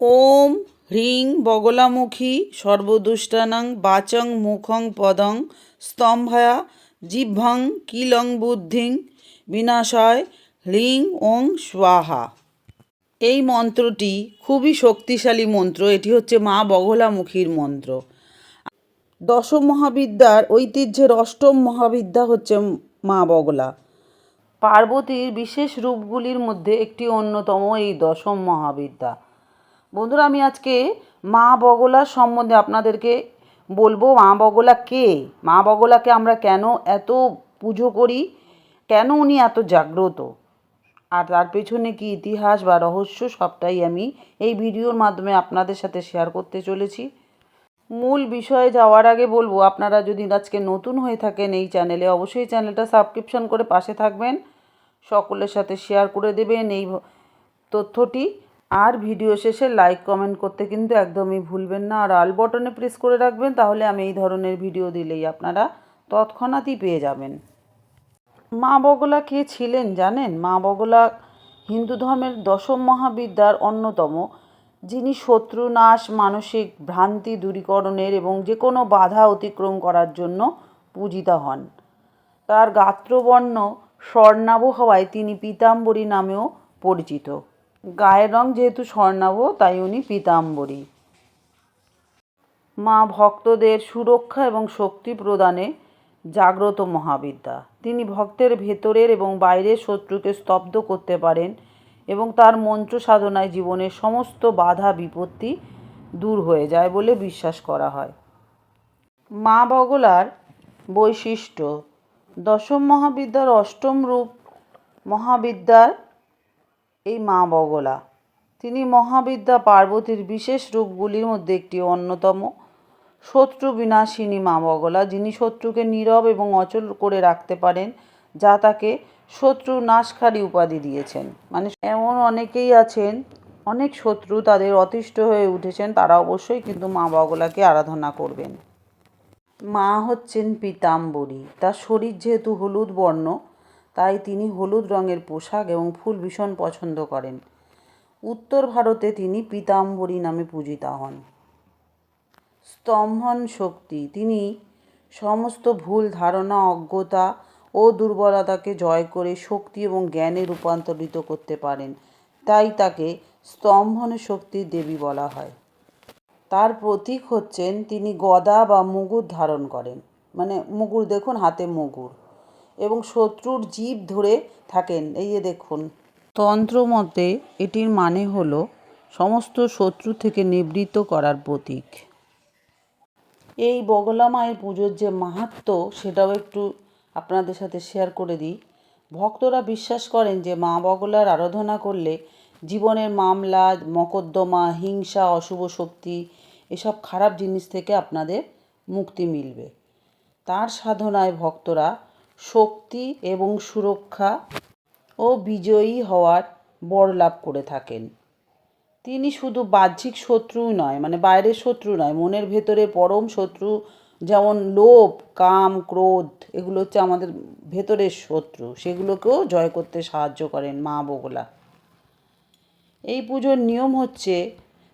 ওম হ্রিং বগলামুখী সর্বদুষ্টানাং বাচং মুখং পদং স্তম্ভয়া জিহ্বং কিলং বুদ্ধিং বিনাশায় হ্রিং ওং স্বাহা। এই মন্ত্রটি খুবই শক্তিশালী মন্ত্র। এটি হচ্ছে মা বগলামুখীর মন্ত্র। দশম মহাবিদ্যার ঐতিহ্যের অষ্টম মহাবিদ্যা হচ্ছে মা বগলা। পার্বতীর বিশেষ রূপগুলির মধ্যে একটি অন্যতম এই দশম মহাবিদ্যা। বন্ধুরা, আমি আজকে মা বগলার সম্বন্ধে আপনাদেরকে বলবো। মা বগলা কে, মা বগলাকে আমরা কেন এত পুজো করি, কেন উনি এত জাগ্রত, আর তার পেছনে কি ইতিহাস বা রহস্য, সবটাই আমি এই ভিডিওর মাধ্যমে আপনাদের সাথে শেয়ার করতে চলেছি। মূল বিষয়ে যাওয়ার আগে বলবো, আপনারা যদি আজকে নতুন হয়ে থাকেন এই চ্যানেলে, অবশ্যই চ্যানেলটা সাবস্ক্রিপশন করে পাশে থাকবেন, সকলের সাথে শেয়ার করে দেবেন এই তথ্যটি, আর ভিডিও শেষে লাইক কমেন্ট করতে কিন্তু একদমই ভুলবেন না, আর অল বটনে প্রেস করে রাখবেন, তাহলে আমি এই ধরনের ভিডিও দিলেই আপনারা তৎক্ষণাৎই পেয়ে যাবেন। মা বগলা কে ছিলেন জানেন? মা বগলা হিন্দু ধর্মের দশম মহাবিদ্যার অন্যতম, যিনি শত্রুনাশ, মানসিক ভ্রান্তি দূরীকরণের এবং যে কোনো বাধা অতিক্রম করার জন্য পূজিতা হন। তার গাত্রবর্ণ স্বর্ণাভ হওয়ায় তিনি পীতাম্বরী নামেও পরিচিত। গায়ের রং যেহেতু স্বর্ণাভ, তাই উনি পীতাম্বরী। মা ভক্তদের সুরক্ষা এবং শক্তি প্রদানে জাগ্রত মহাবিদ্যা। তিনি ভক্তের ভেতরের এবং বাইরের শত্রুকে স্তব্ধ করতে পারেন এবং তার মন্ত্র সাধনায় জীবনের সমস্ত বাধা বিপত্তি দূর হয়ে যায় বলে বিশ্বাস করা হয়। মা বগলার বৈশিষ্ট্য: দশম মহাবিদ্যার অষ্টম রূপ মহাবিদ্যার এই মা বগলা। তিনি মহাবিদ্যা পার্বতীর বিশেষ রূপগুলির মধ্যে একটি অন্যতম। শত্রু বিনাশিনী মা বগলা, যিনি শত্রুকে নীরব এবং অচল করে রাখতে পারেন, যা তাকে শত্রু নাশকারী উপাধি দিয়েছেন। মানে এমন অনেকেই আছেন, অনেক শত্রু তাদের অতিষ্ঠ হয়ে উঠেছেন, তারা অবশ্যই কিন্তু মা বগলাকে আরাধনা করবেন। মা হচ্ছেন পীতাম্বরী। তার শরীর যেহেতু হলুদ বর্ণ, তাই তিনি হলুদ রঙের পোশাক এবং ফুল ভীষণ পছন্দ করেন। উত্তর ভারতে তিনি পীতাম্বরী নামে পূজিতা হন। স্তম্ভন শক্তি: তিনি সমস্ত ভুল ধারণা, অজ্ঞতা ও দুর্বলতাকে জয় করে শক্তি এবং জ্ঞানে রূপান্তরিত করতে পারেন, তাই তাকে স্তম্ভন শক্তির দেবী বলা হয়। তার প্রতীক হচ্ছেন, তিনি গদা বা মুগুর ধারণ করেন, মানে মুগুর দেখুন, হাতে মুগুর, এবং শত্রুর জিভ ধরে থাকেন। এই যে দেখুন, তন্ত্র মতে এটির মানে হলো সমস্ত শত্রু থেকে নিবৃত্ত করার প্রতীক। এই বগলা মায়ের পুজোর যে মাহাত্ম্য, সেটাও একটু আপনাদের সাথে শেয়ার করে দিই। ভক্তরা বিশ্বাস করেন যে মা বগলার আরাধনা করলে জীবনের মামলা, মকদ্দমা, হিংসা, অশুভ শক্তি, এসব খারাপ জিনিস থেকে আপনাদের মুক্তি মিলবে। তার সাধনায় ভক্তরা শক্তি এবং সুরক্ষা ও বিজয়ী হওয়ার বর লাভ করে থাকেন। তিনি শুধু বাহ্যিক শত্রুই নয়, মানে বাইরের শত্রু নয়, মনের ভেতরে পরম শত্রু, যেমন লোভ, কাম, ক্রোধ, এগুলো হচ্ছে আমাদের ভেতরের শত্রু, সেগুলোকেও জয় করতে সাহায্য করেন মা বগলা। এই পুজোর নিয়ম হচ্ছে,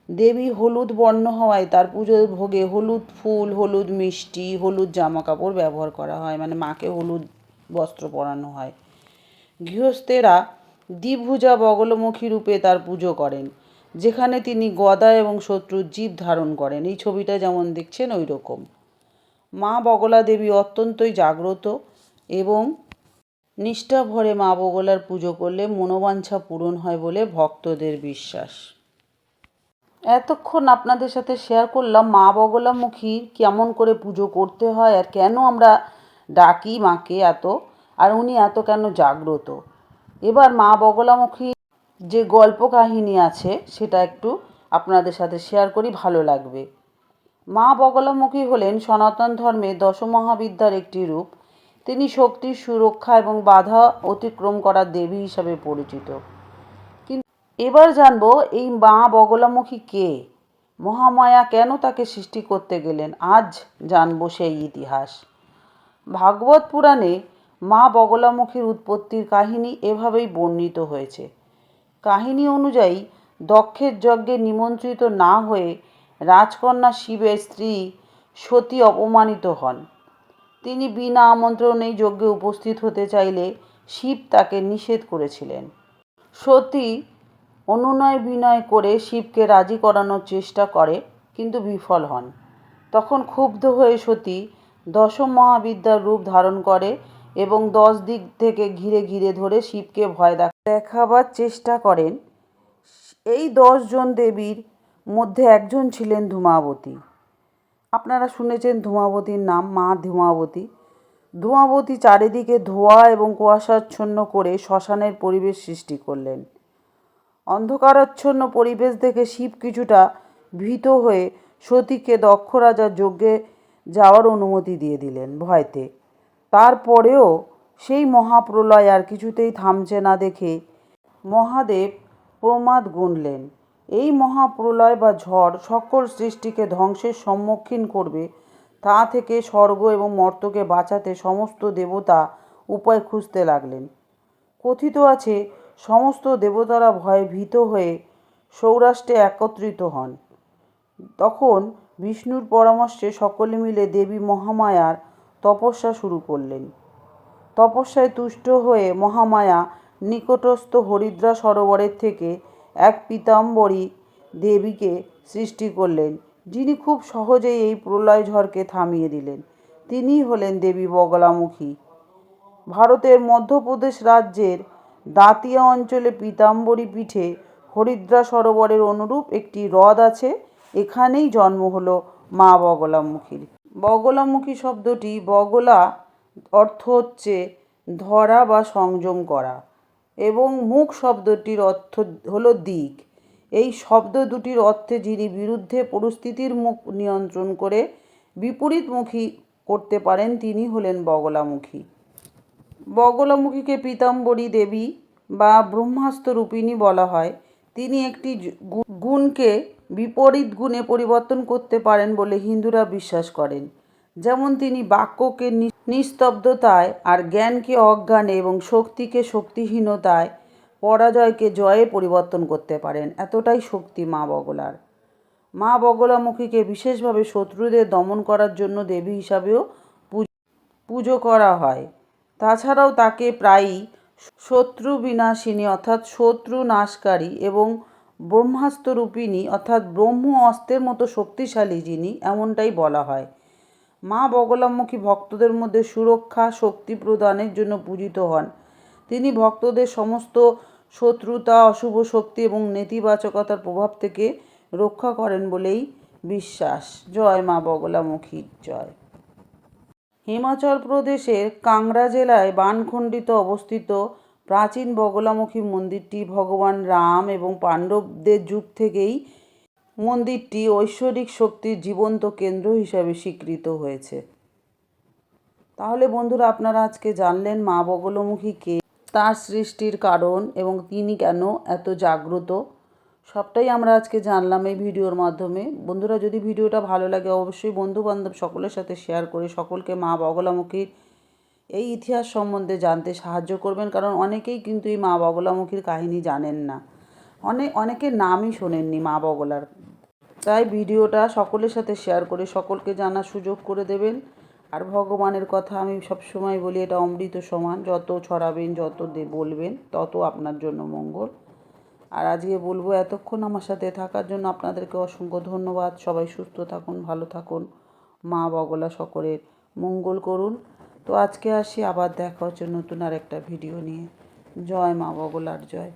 দেবী হলুদ বর্ণ হওয়ায় তার পুজোর ভোগে হলুদ ফুল, হলুদ মিষ্টি, হলুদ জামা কাপড় ব্যবহার করা হয়, মানে মাকে হলুদ বস্ত্র পরানো হয়। গৃহস্থেরা দ্বিভুজা বগলামুখী রূপে তার পুজো করেন, যেখানে তিনি গদা এবং শত্রুর জিভ ধারণ করেন। এই ছবিটা যেমন দেখছেন ওই রকম। মা বগলা দেবী অত্যন্তই জাগ্রত এবং নিষ্ঠা ভরে মা বগলার পুজো করলে মনোবাঞ্ছা পূরণ হয় বলে ভক্তদের বিশ্বাস। এতক্ষণ আপনাদের সাথে শেয়ার করলাম মা বগলামুখী কেমন করে পুজো করতে হয়, আর কেন আমরা ডাকি মাকে এত, আর উনি এত কেন জাগ্রত। এবার মা বগলামুখী যে গল্প কাহিনী আছে সেটা একটু আপনাদের সাথে শেয়ার করি, ভালো লাগবে। মা বগলামুখী হলেন সনাতন ধর্মের দশমহাবিদ্যার একটি রূপ। তিনি শক্তির, সুরক্ষা এবং বাধা অতিক্রম করার দেবী হিসাবে পরিচিত। কিন্তু এবার জানবো, এই মা বগলামুখী কে, মহামায়া কেন তাকে সৃষ্টি করতে গেলেন। আজ জানবো সেই ইতিহাস। ভাগবত পুরাণে মা বগলামুখীর উৎপত্তির কাহিনী এভাবেই বর্ণিত হয়েছে। কাহিনী অনুযায়ী দক্ষের যজ্ঞে নিমন্ত্রিত না হয়ে রাজকন্যা শিবের স্ত্রী সতী অপমানিত হন। তিনি বিনা আমন্ত্রণেই যজ্ঞে উপস্থিত হতে চাইলে শিব তাকে নিষেধ করেছিলেন। সতী অনুনয় বিনয় করে শিবকে রাজি করানোর চেষ্টা করে, কিন্তু বিফল হন। তখন ক্ষুব্ধ হয়ে সতী দশম মহাবিদ্যার রূপ ধারণ করে এবং 10 দিক থেকে ঘিরে ঘিরে ধরে শিবকে ভয় দেখাবার চেষ্টা করেন। এই 10 জন দেবীর মধ্যে একজন ছিলেন ধূমাবতী। আপনারা শুনেছেন ধূমাবতীর নাম, মা ধূমাবতী। ধূমাবতী চারিদিকে ধোঁয়া এবং কুয়াশাচ্ছন্ন করে শ্মশানের পরিবেশ সৃষ্টি করলেন। অন্ধকারাচ্ছন্ন পরিবেশ দেখে শিব কিছুটা ভীত হয়ে সতীকে দক্ষ রাজার যজ্ঞে যাওয়ার অনুমতি দিয়ে দিলেন ভয়তে। তারপরেও সেই মহাপ্রলয় আর কিছুতেই থামছে না দেখে মহাদেব প্রমাদ গুনলেন। এই মহাপ্রলয় বা ঝড় সকল সৃষ্টিকে ধ্বংসের সম্মুখীন করবে, তা থেকে স্বর্গ এবং মর্ত্যকে বাঁচাতে সমস্ত দেবতা উপায় খুঁজতে লাগলেন। কথিত আছে, সমস্ত দেবতারা ভয়ে ভীত হয়ে সৌরাষ্ট্রে একত্রিত হন। তখন বিষ্ণুর পরামর্শে সকলে মিলে দেবী মহামায়ার তপস্যা শুরু করলেন। তপস্যায় তুষ্ট হয়ে মহামায়া নিকটস্থ হরিদ্রা সরোবরের থেকে এক পীতাম্বরী দেবীকে সৃষ্টি করলেন, যিনি খুব সহজেই এই প্রলয় ঝড়কে থামিয়ে দিলেন। তিনিই হলেন দেবী বগলামুখী। ভারতের মধ্যপ্রদেশ রাজ্যের দাতিয়া অঞ্চলে পীতাম্বরী পীঠে হরিদ্রা সরোবরের অনুরূপ একটি হ্রদ আছে। এখানেই জন্ম হলো মা বগলামুখীর। বগলামুখী শব্দটি বগলা অর্থ হচ্ছে ধরা বা সংযম করা এবং মুখ শব্দটির অর্থ হলো দিক। এই শব্দ দুটির অর্থে যিনি বিরুদ্ধে পরিস্থিতির মুখ নিয়ন্ত্রণ করে বিপরীতমুখী করতে পারেন, তিনি হলেন বগলামুখী। বগলামুখীকে পীতাম্বরী দেবী বা ব্রহ্মাস্ত্র রূপিণী বলা হয়। তিনি একটি গুণকে বিপরীত গুণে পরিবর্তন করতে পারেন বলে হিন্দুরা বিশ্বাস করেন। যেমন তিনি বাক্যকে নিস্তব্ধতায় আর জ্ঞানকে অজ্ঞানে এবং শক্তিকে শক্তিহীনতায়, পরাজয়কে জয়ে পরিবর্তন করতে পারেন। এতটাই শক্তি মা বগলার। মা বগলামুখীকে বিশেষভাবে শত্রুদের দমন করার জন্য দেবী হিসাবেও পুজো করা হয়। তাছাড়াও তাকে প্রায়ই শত্রু বিনাশিনী অর্থাৎ শত্রু নাশকারী এবং ব্রহ্মাস্ত্র রূপিণী অর্থাৎ ব্রহ্ম অস্ত্রের মতো শক্তিশালী যিনি, এমনটাই বলা হয়। মা বগলামুখী ভক্তদের মধ্যে সুরক্ষা শক্তি প্রদানের জন্য পূজিত হন। তিনি ভক্তদের সমস্ত শত্রুতা, অশুভ শক্তি এবং নেতিবাচকতার প্রভাব থেকে রক্ষা করেন বলেই বিশ্বাস। জয় মা বগলামুখীর জয়। হিমাচল প্রদেশের কাংড়া জেলায় বানখণ্ডিতে অবস্থিত প্রাচীন বগলামুখী মন্দিরটি ভগবান রাম এবং পাণ্ডবদের যুগ থেকেই মন্দিরটি ঐশ্বরিক শক্তির জীবন্ত কেন্দ্র হিসাবে স্বীকৃত হয়েছে। তাহলে বন্ধুরা, আপনারা আজকে জানলেন মা বগলামুখী কে, তার সৃষ্টির কারণ এবং তিনি কেন এত জাগ্রত, সবটাই আমরা আজকে জানলাম এই ভিডিওর মাধ্যমে। বন্ধুরা, যদি ভিডিওটা ভালো লাগে অবশ্যই বন্ধুবান্ধব সকলের সাথে শেয়ার করে সকলকে মা বগলামুখীর এই ইতিহাস সম্বন্ধে জানতে সাহায্য করবেন, কারণ অনেকেই কিন্তু এই মা বগলামুখীর কাহিনী জানেন না, অনেকের নামই শোনেননি মা বগলার। তাই ভিডিওটা সকলের সাথে শেয়ার করে সকলকে জানার সুযোগ করে দেবেন। আর ভগবানের কথা আমি সবসময় বলি, এটা অমৃত সমান, যত ছড়াবেন যত বলবেন তত আপনার জন্য মঙ্গল। আর আজকে বলবো, এতক্ষণ আমার সাথে থাকার জন্য আপনাদেরকে অসংখ্য ধন্যবাদ। সবাই সুস্থ থাকুন, ভালো থাকুন, মা বগলা সকলের মঙ্গল করুন। তো আজকে আসি, আবার দেখা হচ্ছে নতুন আর একটা ভিডিও নিয়ে। জয় মা বগলার জয়।